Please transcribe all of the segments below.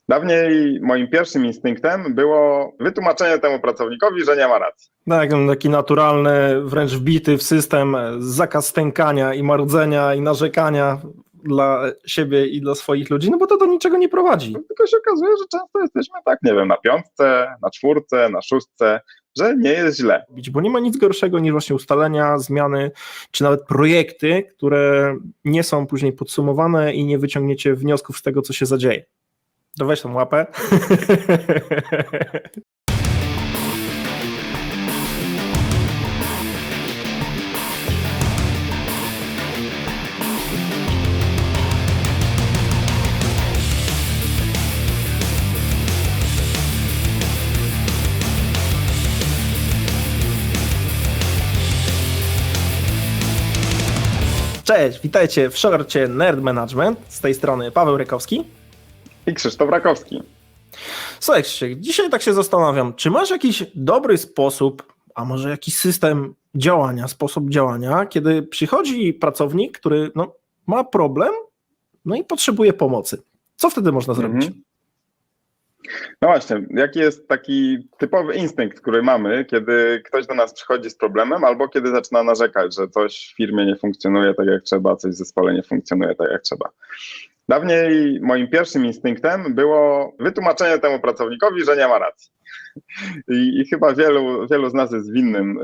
Dawniej moim pierwszym instynktem było wytłumaczenie temu pracownikowi, że nie ma racji. Tak, taki naturalny, wręcz wbity w system zakaz stękania i marudzenia i narzekania dla siebie i dla swoich ludzi, no bo to do niczego nie prowadzi. Tylko się okazuje, że często jesteśmy tak, nie wiem, na piątce, na czwórce, na szóstce, że nie jest źle. Bo nie ma nic gorszego niż właśnie ustalenia, zmiany, czy nawet projekty, które nie są później podsumowane i nie wyciągniecie wniosków z tego, co się zadzieje. To weź tą łapę. Cześć, witajcie w shorcie Nerd Management. Z tej strony Paweł Rykowski i Krzysztof Rakowski. Słuchajcie, dzisiaj tak się zastanawiam, czy masz jakiś dobry sposób, a może jakiś system działania, sposób działania, kiedy przychodzi pracownik, który ma problem, i potrzebuje pomocy. Co wtedy można zrobić? No właśnie, jaki jest taki typowy instynkt, który mamy, kiedy ktoś do nas przychodzi z problemem albo kiedy zaczyna narzekać, że coś w firmie nie funkcjonuje tak jak trzeba, coś w zespole nie funkcjonuje tak jak trzeba. Dawniej moim pierwszym instynktem było wytłumaczenie temu pracownikowi, że nie ma racji. I chyba wielu z nas jest winnym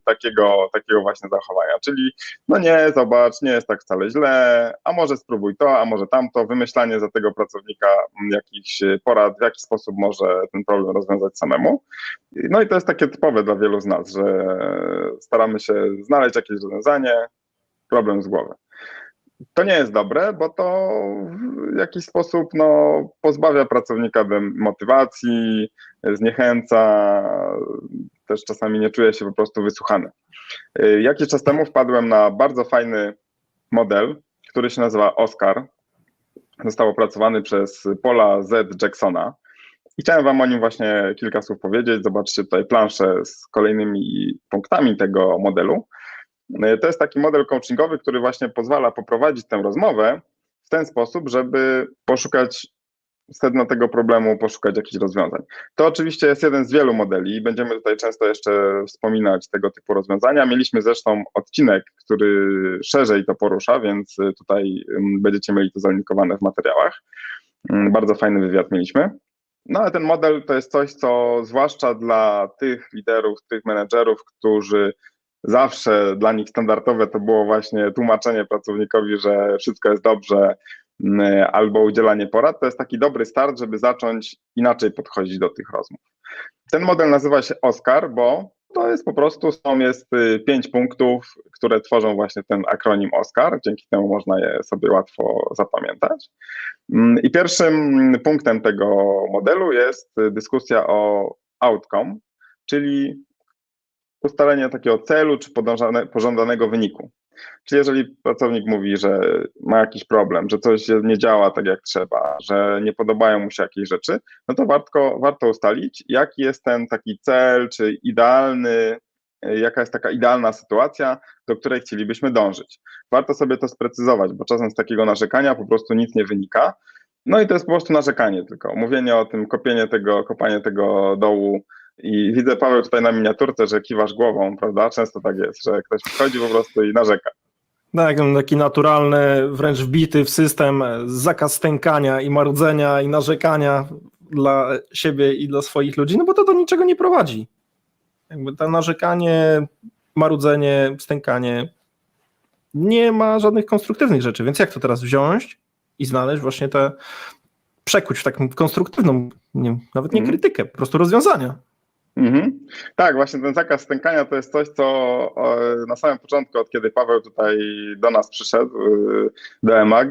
takiego właśnie zachowania, czyli no nie, zobacz, nie jest tak wcale źle, a może spróbuj to, a może tamto, wymyślanie za tego pracownika jakichś porad, w jaki sposób może ten problem rozwiązać samemu. No i to jest takie typowe dla wielu z nas, że staramy się znaleźć jakieś rozwiązanie, problem z głowy. To nie jest dobre, bo to w jakiś sposób pozbawia pracownika motywacji, zniechęca, też czasami nie czuje się po prostu wysłuchany. Jakiś czas temu wpadłem na bardzo fajny model, który się nazywa OSCAR. Został opracowany przez Paula Z. Jacksona i chciałem wam o nim właśnie kilka słów powiedzieć. Zobaczcie tutaj planszę z kolejnymi punktami tego modelu. To jest taki model coachingowy, który właśnie pozwala poprowadzić tę rozmowę w ten sposób, żeby poszukać sedna tego problemu, poszukać jakichś rozwiązań. To oczywiście jest jeden z wielu modeli i będziemy tutaj często jeszcze wspominać tego typu rozwiązania. Mieliśmy zresztą odcinek, który szerzej to porusza, więc tutaj będziecie mieli to zalinkowane w materiałach. Bardzo fajny wywiad mieliśmy. No ale ten model to jest coś, co zwłaszcza dla tych liderów, tych menedżerów, którzy zawsze dla nich standardowe to było właśnie tłumaczenie pracownikowi, że wszystko jest dobrze, albo udzielanie porad, to jest taki dobry start, żeby zacząć inaczej podchodzić do tych rozmów. Ten model nazywa się OSCAR, bo to jest po prostu, jest 5 punktów, które tworzą właśnie ten akronim OSCAR, dzięki temu można je sobie łatwo zapamiętać. I pierwszym punktem tego modelu jest dyskusja o outcome, czyli ustalenie takiego celu czy pożądanego wyniku. Czyli jeżeli pracownik mówi, że ma jakiś problem, że coś nie działa tak jak trzeba, że nie podobają mu się jakieś rzeczy, no to warto ustalić, jaki jest ten taki cel, czy idealny, jaka jest taka idealna sytuacja, do której chcielibyśmy dążyć. Warto sobie to sprecyzować, bo czasem z takiego narzekania po prostu nic nie wynika. No i to jest po prostu narzekanie tylko, mówienie o tym, kopanie tego dołu. I widzę, Paweł, tutaj na miniaturce, że kiwasz głową, prawda? Często tak jest, że ktoś przychodzi po prostu i narzeka. Tak, taki naturalny, wręcz wbity w system zakaz stękania i marudzenia i narzekania dla siebie i dla swoich ludzi, no bo to do niczego nie prowadzi. To narzekanie, marudzenie, stękanie nie ma żadnych konstruktywnych rzeczy, więc jak to teraz wziąć i znaleźć właśnie przekuć w taką konstruktywną, nawet nie krytykę, po prostu rozwiązania. Tak, właśnie ten zakaz stękania to jest coś, co na samym początku, od kiedy Paweł tutaj do nas przyszedł, do EMAG,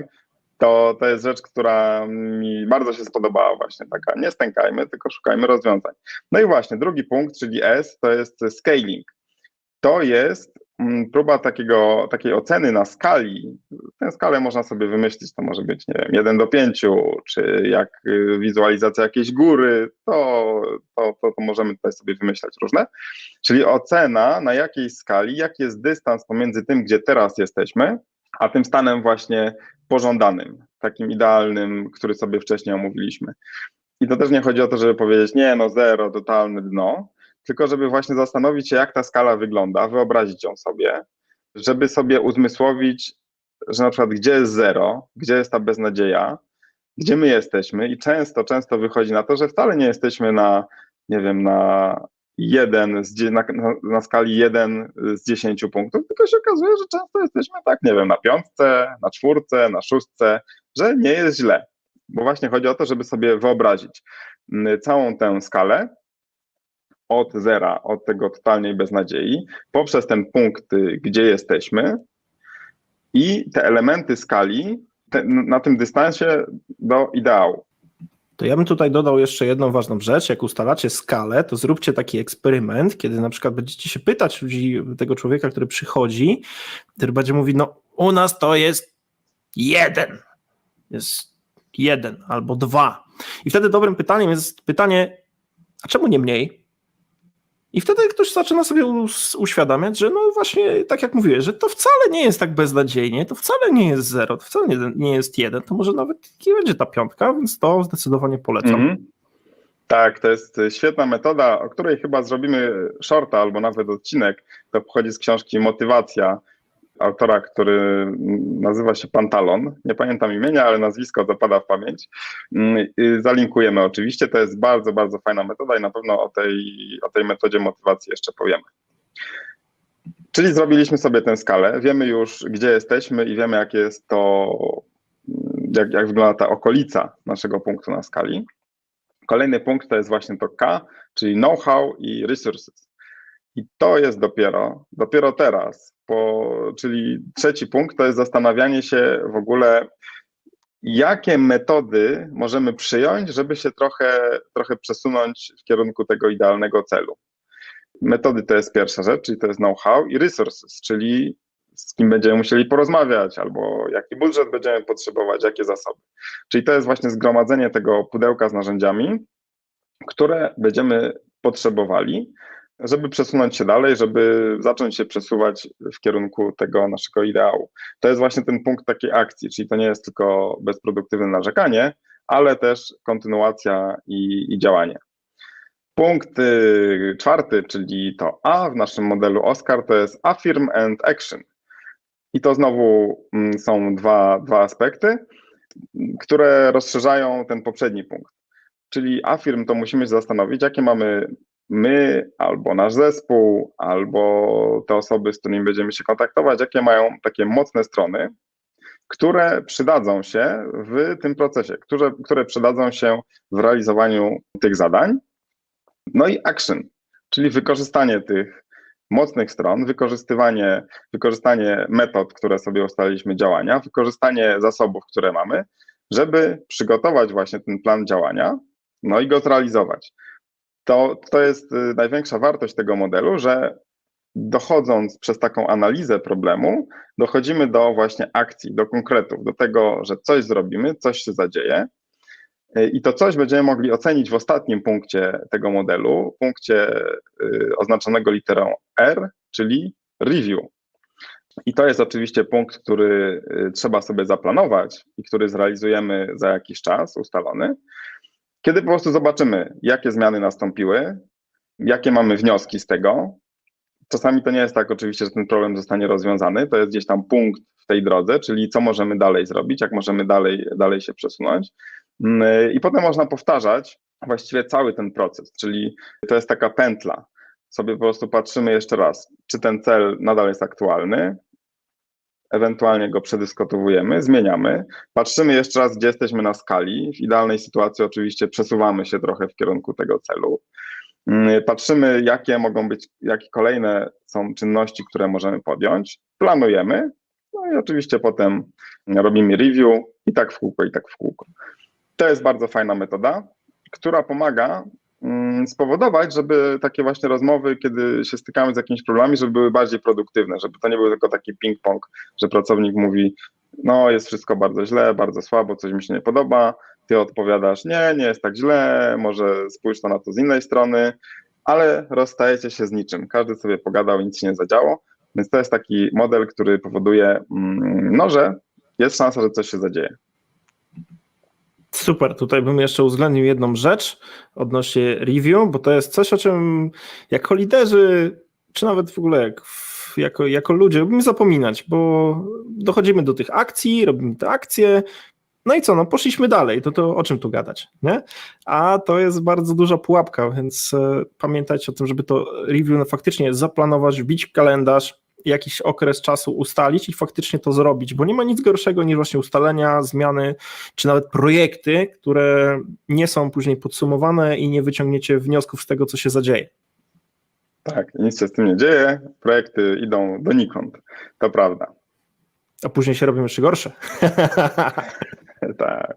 to jest rzecz, która mi bardzo się spodobała właśnie, taka nie stękajmy, tylko szukajmy rozwiązań. No i właśnie drugi punkt, czyli S, to jest scaling. To jest próba takiej oceny na skali. Tę skalę można sobie wymyślić, to może być, nie wiem, 1 do 5, czy jak wizualizacja jakiejś góry, to możemy tutaj sobie wymyślać różne. Czyli ocena, na jakiej skali, jaki jest dystans pomiędzy tym, gdzie teraz jesteśmy, a tym stanem właśnie pożądanym. takim idealnym, który sobie wcześniej omówiliśmy. I to też nie chodzi o to, żeby powiedzieć, nie, no zero, totalne dno, tylko żeby właśnie zastanowić się, jak ta skala wygląda, wyobrazić ją sobie, żeby sobie uzmysłowić, że na przykład gdzie jest zero, gdzie jest ta beznadzieja, gdzie my jesteśmy i często wychodzi na to, że wcale nie jesteśmy na, nie wiem, na skali 1 z 10 punktów, tylko się okazuje, że często jesteśmy tak, nie wiem, na 5, na 4, na 6, że nie jest źle. Bo właśnie chodzi o to, żeby sobie wyobrazić całą tę skalę od zera, od tego totalnej beznadziei, poprzez ten punkt, gdzie jesteśmy i te elementy skali na tym dystansie do ideału. To ja bym tutaj dodał jeszcze jedną ważną rzecz. Jak ustalacie skalę, to zróbcie taki eksperyment, kiedy na przykład będziecie się pytać ludzi, tego człowieka, który przychodzi, który będzie mówić, no u nas to jest 1 albo 2. I wtedy dobrym pytaniem jest pytanie, a czemu nie mniej? I wtedy ktoś zaczyna sobie uświadamiać, że no właśnie, tak jak mówiłeś, że to wcale nie jest tak beznadziejnie, to wcale nie jest 0, to wcale nie jest 1, to może nawet nie będzie ta 5, więc to zdecydowanie polecam. Tak, to jest świetna metoda, o której chyba zrobimy shorta albo nawet odcinek. To pochodzi z książki Motywacja autora, który nazywa się Pantalon. Nie pamiętam imienia, ale nazwisko zapada w pamięć. Zalinkujemy oczywiście. To jest bardzo, bardzo fajna metoda i na pewno o tej metodzie motywacji jeszcze powiemy. Czyli zrobiliśmy sobie tę skalę, wiemy już, gdzie jesteśmy i wiemy, jakie jest to, jak wygląda ta okolica naszego punktu na skali. Kolejny punkt to jest właśnie to K, czyli know-how i resources. I to jest dopiero teraz, czyli trzeci punkt to jest zastanawianie się w ogóle, jakie metody możemy przyjąć, żeby się trochę przesunąć w kierunku tego idealnego celu. Metody to jest pierwsza rzecz, czyli to jest know-how i resources, czyli z kim będziemy musieli porozmawiać, albo jaki budżet będziemy potrzebować, jakie zasoby. Czyli to jest właśnie zgromadzenie tego pudełka z narzędziami, które będziemy potrzebowali, żeby przesunąć się dalej, żeby zacząć się przesuwać w kierunku tego naszego ideału. To jest właśnie ten punkt takiej akcji, czyli to nie jest tylko bezproduktywne narzekanie, ale też kontynuacja i działanie. Punkt czwarty, czyli to A w naszym modelu OSCAR, to jest Affirm and Action. I to znowu są dwa aspekty, które rozszerzają ten poprzedni punkt. Czyli affirm to musimy się zastanowić, jakie mamy my, albo nasz zespół, albo te osoby, z którymi będziemy się kontaktować, jakie mają takie mocne strony, które przydadzą się w tym procesie, które przydadzą się w realizowaniu tych zadań. No i action, czyli wykorzystanie tych mocnych stron, wykorzystanie metod, które sobie ustaliliśmy działania, wykorzystanie zasobów, które mamy, żeby przygotować właśnie ten plan działania, no i go zrealizować. To jest największa wartość tego modelu, że dochodząc przez taką analizę problemu, dochodzimy do właśnie akcji, do konkretów, do tego, że coś zrobimy, coś się zadzieje i to coś będziemy mogli ocenić w ostatnim punkcie tego modelu, punkcie oznaczonego literą R, czyli review. I to jest oczywiście punkt, który trzeba sobie zaplanować i który zrealizujemy za jakiś czas ustalony, kiedy po prostu zobaczymy, jakie zmiany nastąpiły, jakie mamy wnioski z tego. Czasami to nie jest tak oczywiście, że ten problem zostanie rozwiązany, to jest gdzieś tam punkt w tej drodze, czyli co możemy dalej zrobić, jak możemy dalej się przesunąć. I potem można powtarzać właściwie cały ten proces, czyli to jest taka pętla. Sobie po prostu patrzymy jeszcze raz, czy ten cel nadal jest aktualny, ewentualnie go przedyskutowujemy, zmieniamy, patrzymy jeszcze raz, gdzie jesteśmy na skali. W idealnej sytuacji oczywiście przesuwamy się trochę w kierunku tego celu. Patrzymy, jakie kolejne są czynności, które możemy podjąć, planujemy, no i oczywiście potem robimy review i tak w kółko, i tak w kółko. To jest bardzo fajna metoda, która pomaga spowodować, żeby takie właśnie rozmowy, kiedy się stykamy z jakimiś problemami, żeby były bardziej produktywne, żeby to nie był tylko taki ping-pong, że pracownik mówi, no jest wszystko bardzo źle, bardzo słabo, coś mi się nie podoba, ty odpowiadasz, nie jest tak źle, może spójrz to na to z innej strony, ale rozstajecie się z niczym, każdy sobie pogadał, nic się nie zadziało, więc to jest taki model, który powoduje, no, że jest szansa, że coś się zadzieje. Super, tutaj bym jeszcze uwzględnił jedną rzecz odnośnie review, bo to jest coś, o czym jako liderzy, czy nawet w ogóle jako ludzie lubimy zapominać, bo dochodzimy do tych akcji, robimy te akcje, no i co, no poszliśmy dalej, to o czym tu gadać, nie? A to jest bardzo duża pułapka, więc pamiętajcie o tym, żeby to review faktycznie zaplanować, wbić w kalendarz, jakiś okres czasu ustalić i faktycznie to zrobić, bo nie ma nic gorszego niż właśnie ustalenia, zmiany, czy nawet projekty, które nie są później podsumowane i nie wyciągniecie wniosków z tego, co się zadzieje. Tak, nic się z tym nie dzieje, projekty idą donikąd, to prawda. A później się robią jeszcze gorsze. Tak,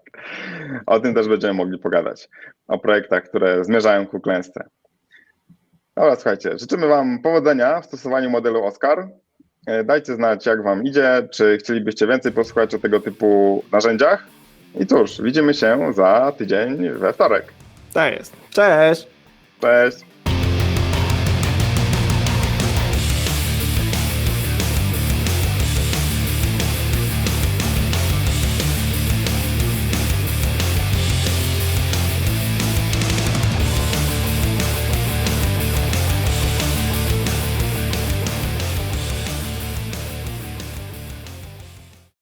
o tym też będziemy mogli pogadać, o projektach, które zmierzają ku klęsce. Dobra, słuchajcie, życzymy Wam powodzenia w stosowaniu modelu OSCAR. Dajcie znać, jak Wam idzie, czy chcielibyście więcej posłuchać o tego typu narzędziach. I cóż, widzimy się za tydzień we wtorek. Tak jest. Cześć! Cześć!